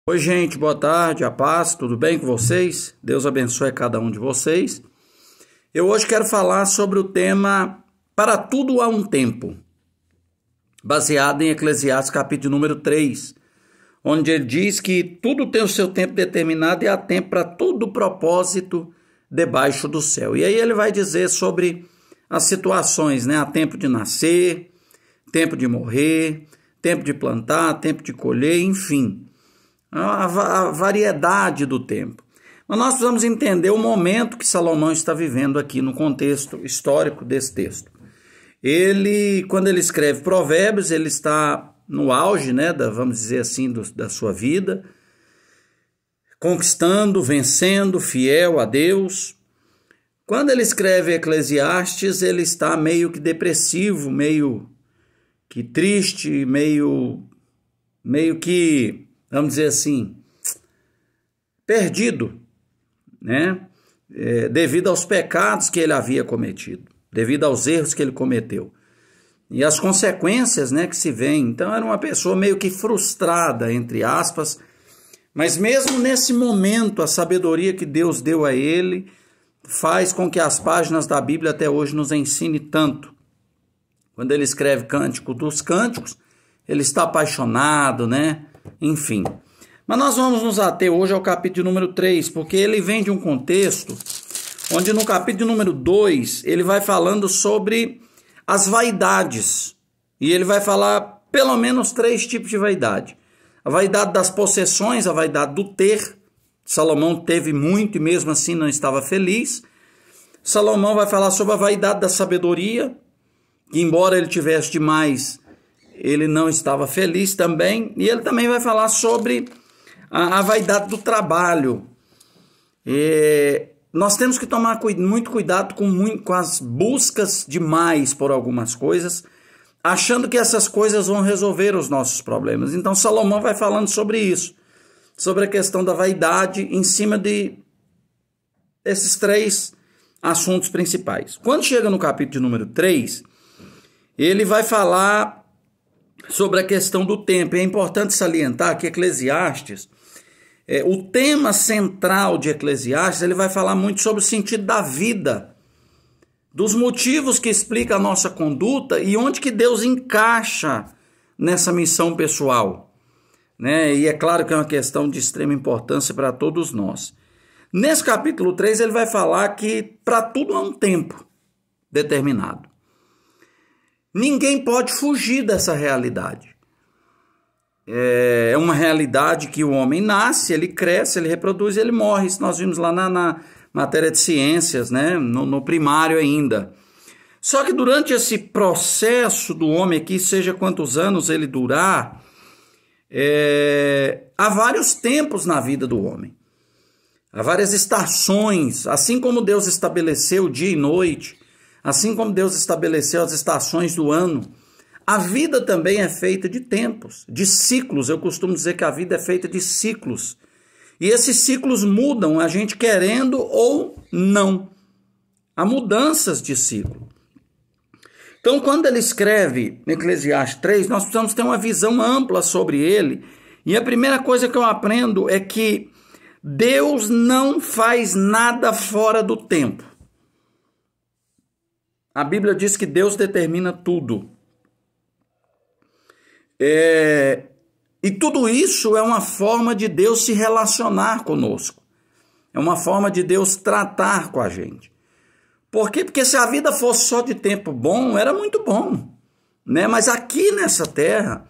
Oi, gente, boa tarde, a paz, tudo bem com vocês? Deus abençoe cada um de vocês. Eu hoje quero falar sobre o tema Para tudo há um tempo, baseado em Eclesiastes capítulo número 3, onde ele diz que tudo tem o seu tempo determinado e há tempo para todo propósito debaixo do céu. E aí ele vai dizer sobre as situações, né? Há tempo de nascer, tempo de morrer, tempo de plantar, tempo de colher, enfim. A variedade do tempo. Mas nós precisamos entender o momento que Salomão está vivendo aqui no contexto histórico desse texto. Quando ele escreve Provérbios, ele está no auge, né, vamos dizer assim, da sua vida, conquistando, vencendo, fiel a Deus. Quando ele escreve Eclesiastes, ele está meio que depressivo, meio que triste, meio que, vamos dizer assim, perdido, né? Devido aos pecados que ele havia cometido, devido aos erros que ele cometeu e as consequências, né, que se vêm. Então era uma pessoa meio que frustrada, entre aspas, mas mesmo nesse momento a sabedoria que Deus deu a ele faz com que as páginas da Bíblia até hoje nos ensine tanto. Quando ele escreve Cântico dos Cânticos, ele está apaixonado, né? Enfim. Mas nós vamos nos ater hoje ao capítulo número 3, porque ele vem de um contexto onde no capítulo número 2 ele vai falando sobre as vaidades. E ele vai falar pelo menos 3 tipos de vaidade. A vaidade das possessões, a vaidade do ter. Salomão teve muito e mesmo assim não estava feliz. Salomão vai falar sobre a vaidade da sabedoria, que embora ele tivesse demais, ele não estava feliz também. E ele também vai falar sobre a vaidade do trabalho. Nós temos que tomar muito cuidado com as buscas demais por algumas coisas, achando que essas coisas vão resolver os nossos problemas. Então Salomão vai falando sobre isso, sobre a questão da vaidade em cima desses 3 assuntos principais. Quando chega no capítulo número 3, ele vai falar sobre a questão do tempo. É importante salientar que Eclesiastes, o tema central de Eclesiastes, ele vai falar muito sobre o sentido da vida, dos motivos que explicam a nossa conduta e onde que Deus encaixa nessa missão pessoal, né? E é claro que é uma questão de extrema importância para todos nós. Nesse capítulo 3 ele vai falar que para tudo há um tempo determinado. Ninguém pode fugir dessa realidade. É uma realidade que o homem nasce, ele cresce, ele reproduz e ele morre. Isso nós vimos lá na matéria de ciências, né? No primário ainda. Só que durante esse processo do homem aqui, seja quantos anos ele durar, há vários tempos na vida do homem. Há várias estações, assim como Deus estabeleceu dia e noite, assim como Deus estabeleceu as estações do ano, a vida também é feita de tempos, de ciclos. Eu costumo dizer que a vida é feita de ciclos. E esses ciclos mudam, a gente querendo ou não. Há mudanças de ciclo. Então, quando ele escreve Eclesiastes 3, nós precisamos ter uma visão ampla sobre ele. E a primeira coisa que eu aprendo é que Deus não faz nada fora do tempo. A Bíblia diz que Deus determina tudo. E tudo isso é uma forma de Deus se relacionar conosco. É uma forma de Deus tratar com a gente. Por quê? Porque se a vida fosse só de tempo bom, era muito bom, né? Mas aqui nessa terra,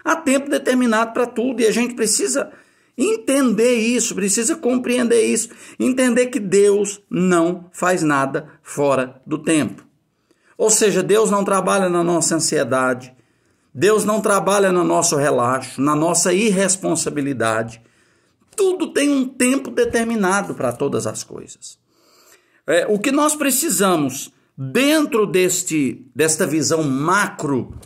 há tempo determinado para tudo. E a gente precisa entender isso, precisa compreender isso. Entender que Deus não faz nada fora do tempo. Ou seja, Deus não trabalha na nossa ansiedade, Deus não trabalha no nosso relaxo, na nossa irresponsabilidade. Tudo tem um tempo determinado para todas as coisas. O que nós precisamos, dentro desta visão macro,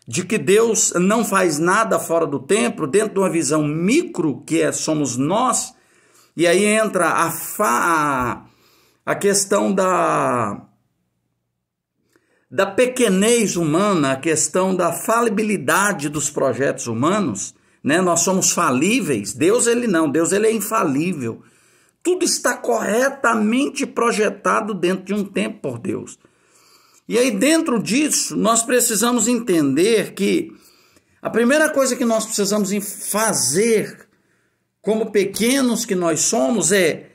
de que Deus não faz nada fora do tempo, dentro de uma visão micro, que somos nós, e aí entra a questão da pequenez humana, a questão da falibilidade dos projetos humanos, né? Nós somos falíveis. Deus, ele não. Deus, ele é infalível. Tudo está corretamente projetado dentro de um tempo por Deus. E aí, dentro disso, nós precisamos entender que a primeira coisa que nós precisamos fazer, como pequenos que nós somos, é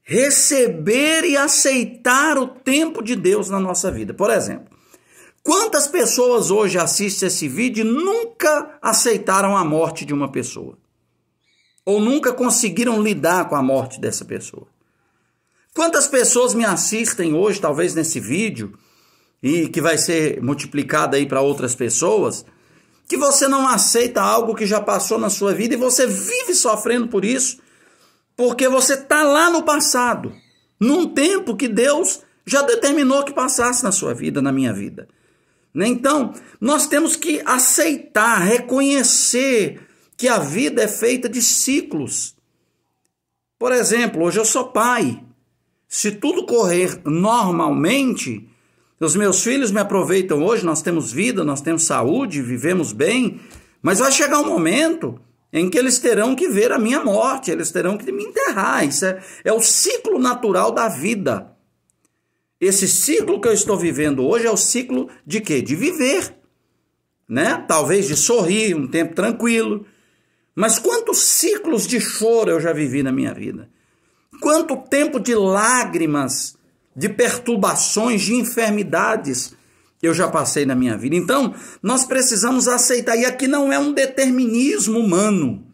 receber e aceitar o tempo de Deus na nossa vida. Por exemplo, quantas pessoas hoje assistem esse vídeo e nunca aceitaram a morte de uma pessoa? Ou nunca conseguiram lidar com a morte dessa pessoa? Quantas pessoas me assistem hoje, talvez nesse vídeo, e que vai ser multiplicado aí para outras pessoas, que você não aceita algo que já passou na sua vida e você vive sofrendo por isso, porque você está lá no passado, num tempo que Deus já determinou que passasse na sua vida, na minha vida. Então, nós temos que aceitar, reconhecer que a vida é feita de ciclos. Por exemplo, hoje eu sou pai. Se tudo correr normalmente, os meus filhos me aproveitam hoje, nós temos vida, nós temos saúde, vivemos bem, mas vai chegar um momento em que eles terão que ver a minha morte, eles terão que me enterrar. Isso é o ciclo natural da vida. Esse ciclo que eu estou vivendo hoje é o ciclo de quê? De viver, né? Talvez de sorrir, um tempo tranquilo. Mas quantos ciclos de choro eu já vivi na minha vida? Quanto tempo de lágrimas, de perturbações, de enfermidades eu já passei na minha vida. Então, nós precisamos aceitar. E aqui não é um determinismo humano.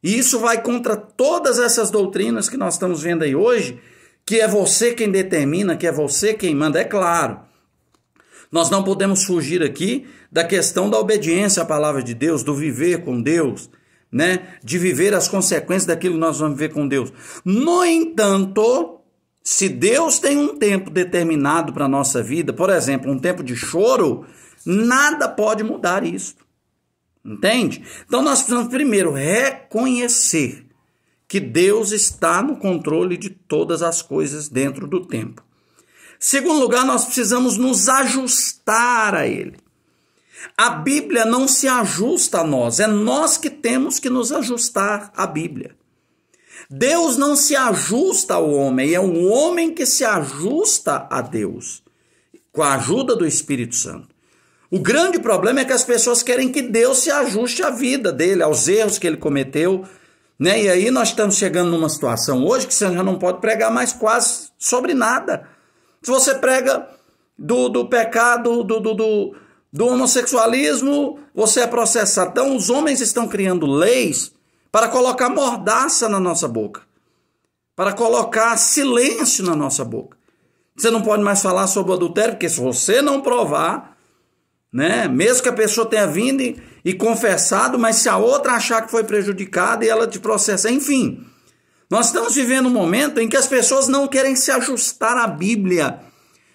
E isso vai contra todas essas doutrinas que nós estamos vendo aí hoje, que é você quem determina, que é você quem manda. É claro, nós não podemos fugir aqui da questão da obediência à palavra de Deus, do viver com Deus, né? De viver as consequências daquilo que nós vamos viver com Deus. No entanto, se Deus tem um tempo determinado para a nossa vida, por exemplo, um tempo de choro, nada pode mudar isso. Entende? Então nós precisamos primeiro reconhecer que Deus está no controle de todas as coisas dentro do tempo. Segundo lugar, nós precisamos nos ajustar a Ele. A Bíblia não se ajusta a nós, é nós que temos que nos ajustar à Bíblia. Deus não se ajusta ao homem, é o homem que se ajusta a Deus, com a ajuda do Espírito Santo. O grande problema é que as pessoas querem que Deus se ajuste à vida dele, aos erros que ele cometeu, né? E aí nós estamos chegando numa situação hoje que você já não pode pregar mais quase sobre nada. Se você prega do pecado, do homossexualismo, você é processado. Então os homens estão criando leis para colocar mordaça na nossa boca, para colocar silêncio na nossa boca. Você não pode mais falar sobre o adultério, porque se você não provar, né, mesmo que a pessoa tenha vindo e confessado, mas se a outra achar que foi prejudicada e ela te processa, enfim. Nós estamos vivendo um momento em que as pessoas não querem se ajustar à Bíblia,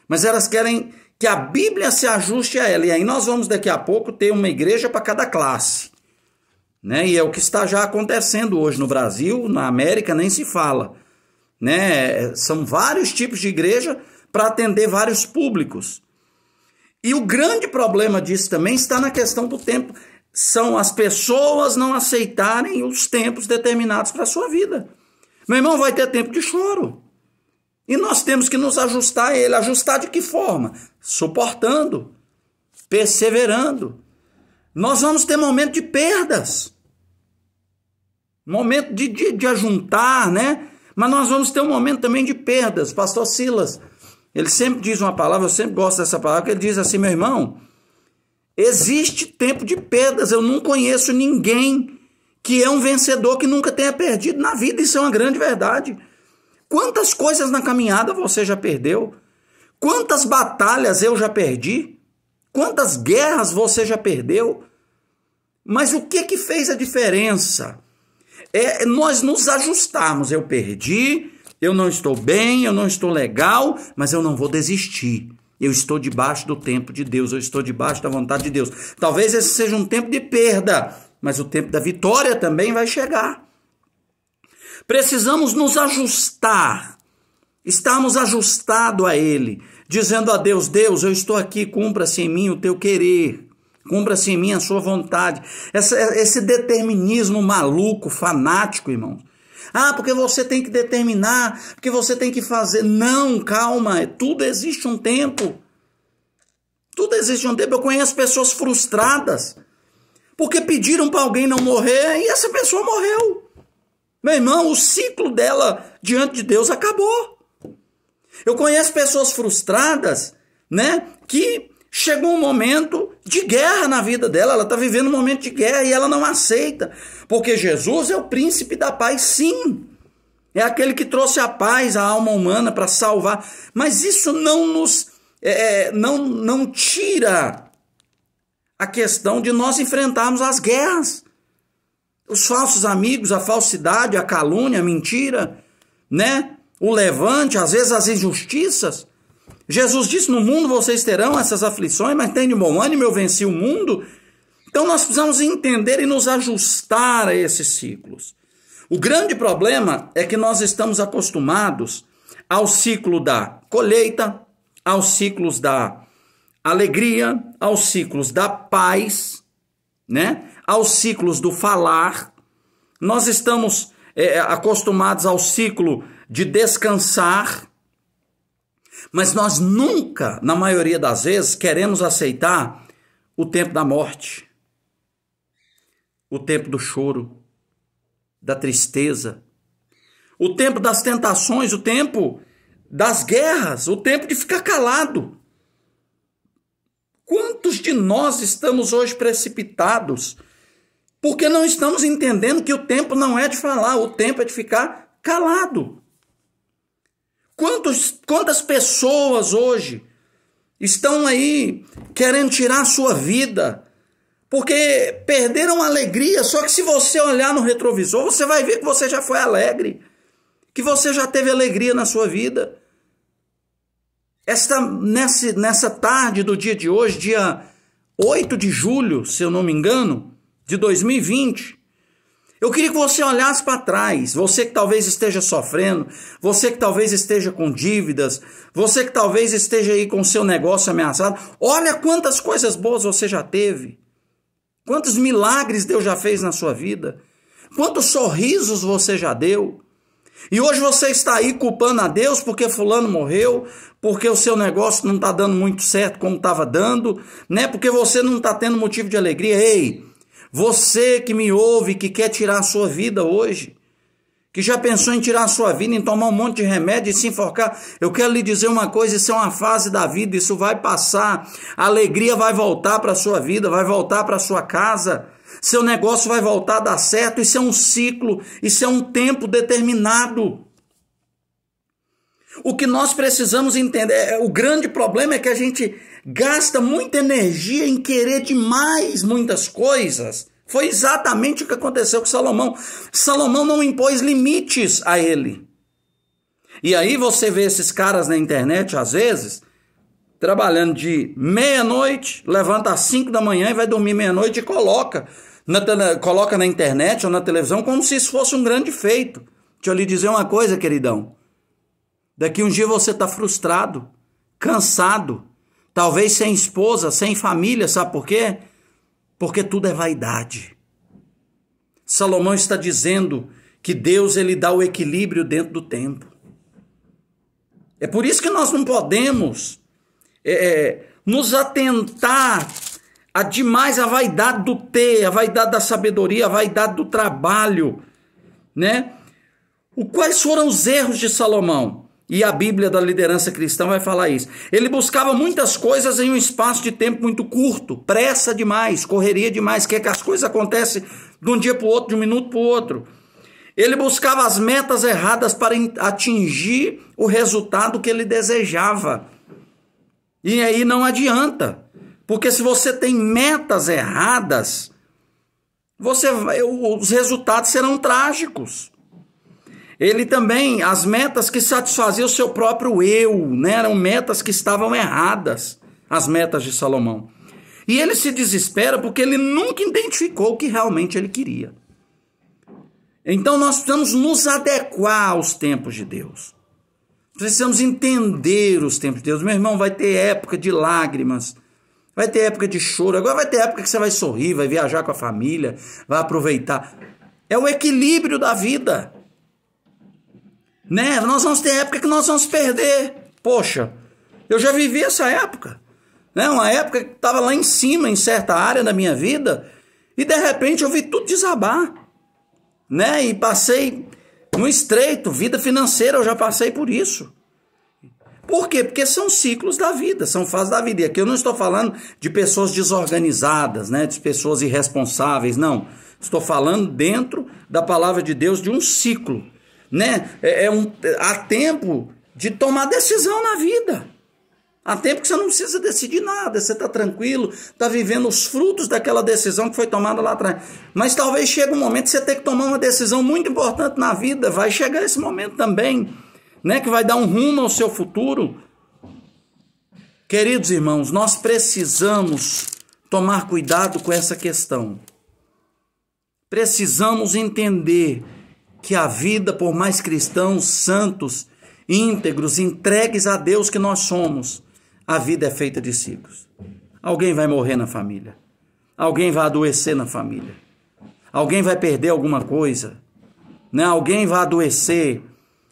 mas elas querem que a Bíblia se ajuste a ela. E aí nós vamos daqui a pouco ter uma igreja para cada classe, né? E é o que está já acontecendo hoje no Brasil, na América nem se fala, né? São vários tipos de igreja para atender vários públicos. E o grande problema disso também está na questão do tempo. São as pessoas não aceitarem os tempos determinados para a sua vida. Meu irmão, vai ter tempo de choro. E nós temos que nos ajustar a ele. Ajustar de que forma? Suportando, perseverando. Nós vamos ter momento de perdas. Momento de ajuntar, né? Mas nós vamos ter um momento também de perdas. Pastor Silas, ele sempre diz uma palavra, eu sempre gosto dessa palavra, que ele diz assim: meu irmão, existe tempo de perdas. Eu não conheço ninguém que é um vencedor que nunca tenha perdido na vida. Isso é uma grande verdade. Quantas coisas na caminhada você já perdeu? Quantas batalhas eu já perdi? Quantas guerras você já perdeu? Mas o que fez a diferença? É nós nos ajustarmos. Eu perdi, eu não estou bem, eu não estou legal, mas eu não vou desistir. Eu estou debaixo do tempo de Deus, eu estou debaixo da vontade de Deus. Talvez esse seja um tempo de perda, mas o tempo da vitória também vai chegar. Precisamos nos ajustar, estarmos ajustados a Ele, dizendo a Deus: Deus, eu estou aqui, cumpra-se em mim o teu querer. Cumpra-se em mim a sua vontade. Esse determinismo maluco, fanático, irmãos. Ah, porque você tem que determinar, porque você tem que fazer. Não, calma, tudo existe um tempo. Tudo existe um tempo. Eu conheço pessoas frustradas, porque pediram para alguém não morrer e essa pessoa morreu. Meu irmão, o ciclo dela diante de Deus acabou. Eu conheço pessoas frustradas, né, que chegou um momento de guerra na vida dela, ela está vivendo um momento de guerra e ela não aceita, porque Jesus é o príncipe da paz, sim. É aquele que trouxe a paz à alma humana para salvar, mas isso não nos não tira a questão de nós enfrentarmos as guerras, os falsos amigos, a falsidade, a calúnia, a mentira, né? O levante, às vezes as injustiças. Jesus disse, no mundo vocês terão essas aflições, mas tem de bom ânimo, eu venci o mundo. Então nós precisamos entender e nos ajustar a esses ciclos. O grande problema é que nós estamos acostumados ao ciclo da colheita, aos ciclos da alegria, aos ciclos da paz, né? Aos ciclos do falar. Nós estamos acostumados ao ciclo de descansar, mas nós nunca, na maioria das vezes, queremos aceitar o tempo da morte, o tempo do choro, da tristeza, o tempo das tentações, o tempo das guerras, o tempo de ficar calado. Quantos de nós estamos hoje precipitados porque não estamos entendendo que o tempo não é de falar, o tempo é de ficar calado? Quantas pessoas hoje estão aí querendo tirar a sua vida porque perderam a alegria? Só que se você olhar no retrovisor, você vai ver que você já foi alegre, que você já teve alegria na sua vida. Nessa tarde do dia de hoje, dia 8 de julho, se eu não me engano, de 2020, eu queria que você olhasse para trás, você que talvez esteja sofrendo, você que talvez esteja com dívidas, você que talvez esteja aí com o seu negócio ameaçado. Olha quantas coisas boas você já teve, quantos milagres Deus já fez na sua vida, quantos sorrisos você já deu. E hoje você está aí culpando a Deus porque fulano morreu, porque o seu negócio não está dando muito certo como estava dando, né? Porque você não está tendo motivo de alegria. Ei, você que me ouve, que quer tirar a sua vida hoje, que já pensou em tirar a sua vida, em tomar um monte de remédio e se enforcar, eu quero lhe dizer uma coisa, isso é uma fase da vida, isso vai passar, a alegria vai voltar para a sua vida, vai voltar para a sua casa, seu negócio vai voltar a dar certo, isso é um ciclo, isso é um tempo determinado. O que nós precisamos entender, o grande problema é que a gente gasta muita energia em querer demais muitas coisas. Foi exatamente o que aconteceu com Salomão. Salomão não impôs limites a ele. E aí você vê esses caras na internet, às vezes, trabalhando de meia-noite, levanta às 5 da manhã e vai dormir meia-noite e coloca na internet ou na televisão como se isso fosse um grande feito. Deixa eu lhe dizer uma coisa, queridão. Daqui um dia você está frustrado, cansado, talvez sem esposa, sem família, sabe por quê? Porque tudo é vaidade. Salomão está dizendo que Deus ele dá o equilíbrio dentro do tempo. É por isso que nós não podemos nos atentar a demais a vaidade do ter, a vaidade da sabedoria, a vaidade do trabalho, né? Quais foram os erros de Salomão? E a Bíblia da liderança cristã vai falar isso. Ele buscava muitas coisas em um espaço de tempo muito curto, pressa demais, correria demais, quer que as coisas acontecem de um dia para o outro, de um minuto para o outro. Ele buscava as metas erradas para atingir o resultado que ele desejava. E aí não adianta, porque se você tem metas erradas, os resultados serão trágicos. Ele também, as metas que satisfaziam o seu próprio eu, né, eram metas que estavam erradas, as metas de Salomão. E ele se desespera porque ele nunca identificou o que realmente ele queria. Então nós precisamos nos adequar aos tempos de Deus. Precisamos entender os tempos de Deus. Meu irmão, vai ter época de lágrimas, Vai ter época de choro, agora vai ter época que você vai sorrir, vai viajar com a família, vai aproveitar. É o equilíbrio da vida. Né? Nós vamos ter época que nós vamos perder. Poxa, eu já vivi essa época. Né? Uma época que estava lá em cima, em certa área da minha vida, e de repente eu vi tudo desabar. Né? E passei no estreito, vida financeira, eu já passei por isso. Por quê? Porque são ciclos da vida, são fases da vida. E aqui eu não estou falando de pessoas desorganizadas, né? De pessoas irresponsáveis, não. Estou falando dentro da palavra de Deus de um ciclo. Né? Há tempo de tomar decisão na vida. Há tempo que você não precisa decidir nada, você está tranquilo, está vivendo os frutos daquela decisão que foi tomada lá atrás. Mas talvez chegue um momento que você tem que tomar uma decisão muito importante na vida, vai chegar esse momento também, né, que vai dar um rumo ao seu futuro. Queridos irmãos, nós precisamos tomar cuidado com essa questão. Precisamos entender que a vida, por mais cristãos, santos, íntegros, entregues a Deus que nós somos, a vida é feita de ciclos. Alguém vai morrer na família. Alguém vai adoecer na família. Alguém vai perder alguma coisa. Né? Alguém vai adoecer.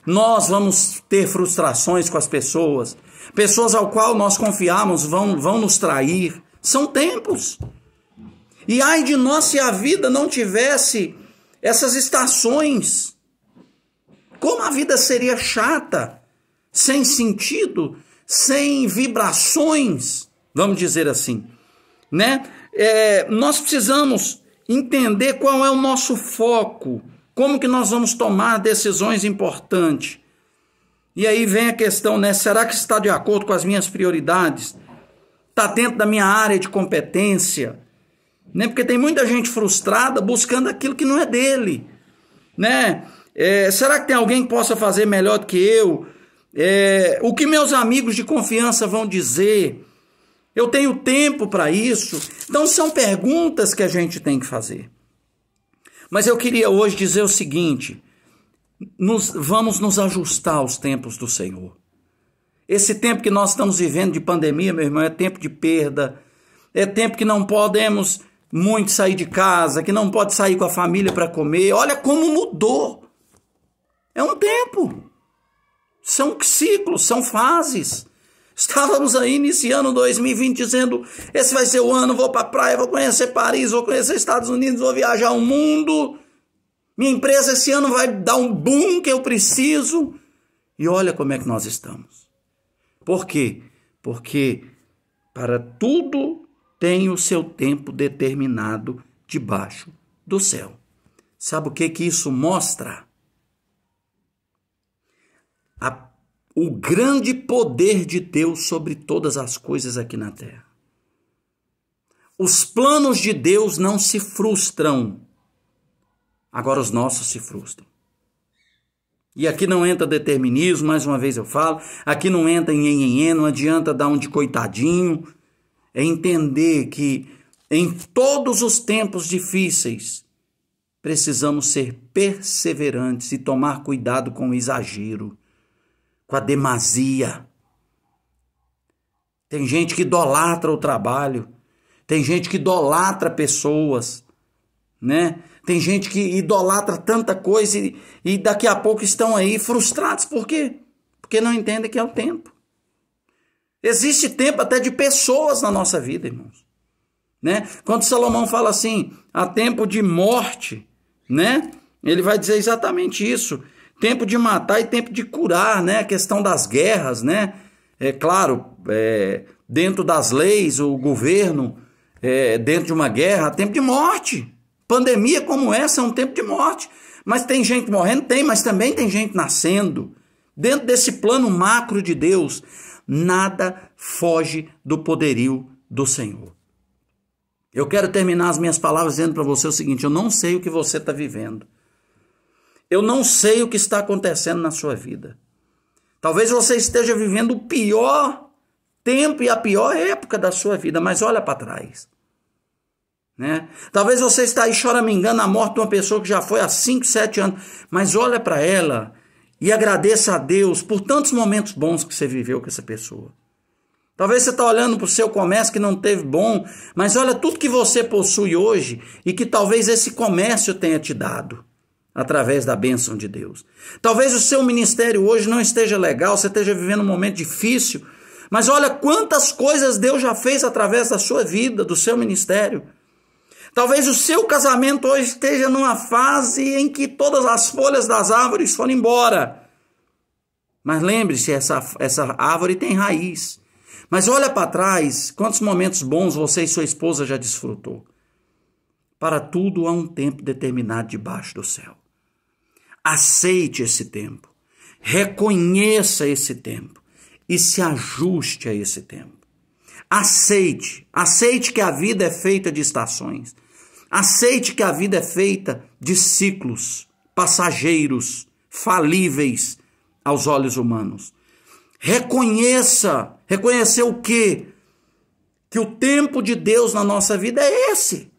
Nós vamos ter frustrações com as pessoas. Pessoas ao qual nós confiamos vão nos trair. São tempos. E ai de nós se a vida não tivesse essas estações. Como a vida seria chata, sem sentido, sem vibrações, vamos dizer assim, né? Nós precisamos entender qual é o nosso foco, como que nós vamos tomar decisões importantes. E aí vem a questão, né? Será que está de acordo com as minhas prioridades? Está dentro da minha área de competência? Né? Porque tem muita gente frustrada buscando aquilo que não é dele, né? Será que tem alguém que possa fazer melhor do que eu? O que meus amigos de confiança vão dizer? Eu tenho tempo para isso? Então são perguntas que a gente tem que fazer. Mas eu queria hoje dizer o seguinte, vamos nos ajustar aos tempos do Senhor. Esse tempo que nós estamos vivendo de pandemia, meu irmão, é tempo de perda, é tempo que não podemos muito sair de casa, que não pode sair com a família para comer. Olha como mudou. É um tempo. São ciclos, são fases. Estávamos aí iniciando 2020 dizendo, esse vai ser o ano, vou para a praia, vou conhecer Paris, vou conhecer Estados Unidos, vou viajar o mundo. Minha empresa esse ano vai dar um boom que eu preciso. E olha como é que nós estamos. Por quê? Porque para tudo tem o seu tempo determinado debaixo do céu. Sabe o que isso mostra? O grande poder de Deus sobre todas as coisas aqui na terra. Os planos de Deus não se frustram. Agora os nossos se frustram. E aqui não entra determinismo, mais uma vez eu falo. Aqui não entra em não adianta dar um de coitadinho. É entender que em todos os tempos difíceis precisamos ser perseverantes e tomar cuidado com o exagero, com a demasia. Tem gente que idolatra o trabalho, tem gente que idolatra pessoas, né? Tem gente que idolatra tanta coisa e daqui a pouco estão aí frustrados. Por quê? Porque não entendem que é o tempo. Existe tempo até de pessoas na nossa vida, irmãos. Né? Quando Salomão fala assim, há tempo de morte, né? Ele vai dizer exatamente isso. Tempo de matar e tempo de curar, né? A questão das guerras, né? É claro, dentro das leis, o governo, dentro de uma guerra, há tempo de morte. Pandemia como essa é um tempo de morte. Mas tem gente morrendo? Tem, mas também tem gente nascendo. Dentro desse plano macro de Deus, nada foge do poderio do Senhor. Eu quero terminar as minhas palavras dizendo para você o seguinte, eu não sei o que você está vivendo. Eu não sei o que está acontecendo na sua vida. Talvez você esteja vivendo o pior tempo e a pior época da sua vida, mas olha para trás. Né? Talvez você está aí choramingando a morte de uma pessoa que já foi há 5, 7 anos, mas olha para ela e agradeça a Deus por tantos momentos bons que você viveu com essa pessoa. Talvez você está olhando para o seu comércio que não teve bom, mas olha tudo que você possui hoje e que talvez esse comércio tenha te dado através da bênção de Deus. Talvez o seu ministério hoje não esteja legal, você esteja vivendo um momento difícil, mas olha quantas coisas Deus já fez através da sua vida, do seu ministério. Talvez o seu casamento hoje esteja numa fase em que todas as folhas das árvores foram embora. Mas lembre-se, essa árvore tem raiz. Mas olha para trás, quantos momentos bons você e sua esposa já desfrutou. Para tudo há um tempo determinado debaixo do céu. Aceite esse tempo, reconheça esse tempo e se ajuste a esse tempo. Aceite que a vida é feita de estações. Aceite que a vida é feita de ciclos passageiros, falíveis aos olhos humanos. Reconhecer o quê? Que o tempo de Deus na nossa vida é esse.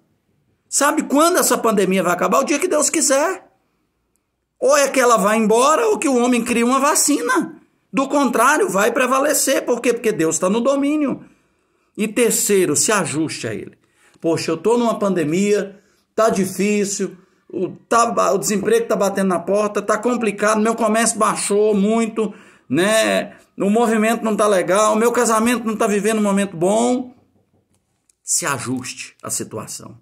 Sabe quando essa pandemia vai acabar? O dia que Deus quiser. Ou é que ela vai embora ou que o homem cria uma vacina. Do contrário, vai prevalecer. Por quê? Porque Deus está no domínio. E terceiro, se ajuste a Ele. Poxa, eu estou numa pandemia, tá difícil, o desemprego está batendo na porta, está complicado, meu comércio baixou muito, né? O movimento não está legal, meu casamento não está vivendo um momento bom. Se ajuste à situação.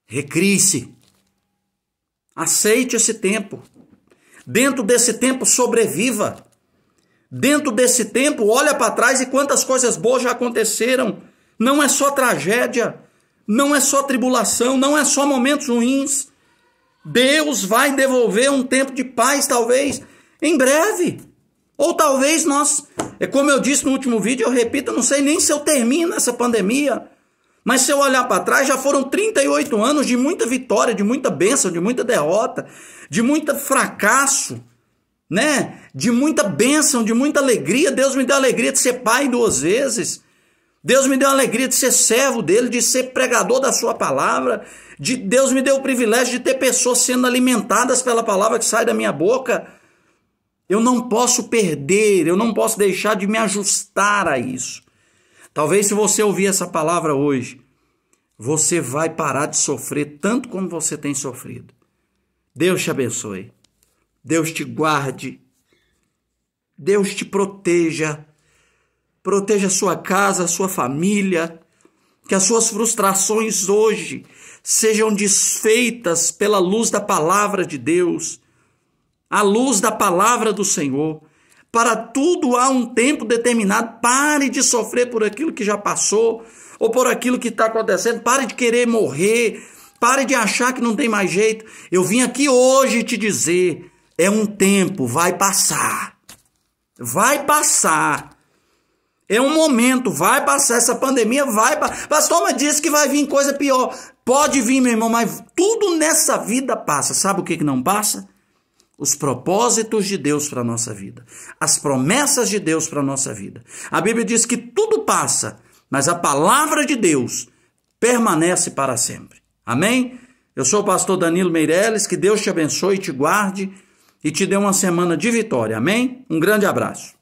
Recrie-se. Aceite esse tempo. Dentro desse tempo, sobreviva. Dentro desse tempo, olha para trás e quantas coisas boas já aconteceram. Não é só tragédia, não é só tribulação, não é só momentos ruins. Deus vai devolver um tempo de paz, talvez, em breve. Ou talvez como eu disse no último vídeo, eu repito, eu não sei nem se eu termino essa pandemia. Mas se eu olhar para trás, já foram 38 anos de muita vitória, de muita bênção, de muita derrota, de muito fracasso, né? De muita bênção, de muita alegria. Deus me deu a alegria de ser pai 2 vezes. Deus me deu a alegria de ser servo dele, de ser pregador da sua palavra. Deus me deu o privilégio de ter pessoas sendo alimentadas pela palavra que sai da minha boca. Eu não posso perder, eu não posso deixar de me ajustar a isso. Talvez se você ouvir essa palavra hoje, você vai parar de sofrer tanto como você tem sofrido. Deus te abençoe. Deus te guarde. Deus te proteja. Proteja a sua casa, a sua família. Que as suas frustrações hoje sejam desfeitas pela luz da palavra de Deus. A luz da palavra do Senhor. Para tudo há um tempo determinado. Pare de sofrer por aquilo que já passou ou por aquilo que está acontecendo. Pare de querer morrer. Pare de achar que não tem mais jeito. Eu vim aqui hoje te dizer, é um tempo, vai passar. Vai passar. É um momento, vai passar. Essa pandemia vai passar. Pastor, mas disse que vai vir coisa pior. Pode vir, meu irmão, mas tudo nessa vida passa. Sabe o que não passa? Os propósitos de Deus para a nossa vida. As promessas de Deus para a nossa vida. A Bíblia diz que tudo passa, mas a palavra de Deus permanece para sempre. Amém? Eu sou o pastor Danilo Meirelles, que Deus te abençoe, te guarde e te dê uma semana de vitória. Amém? Um grande abraço.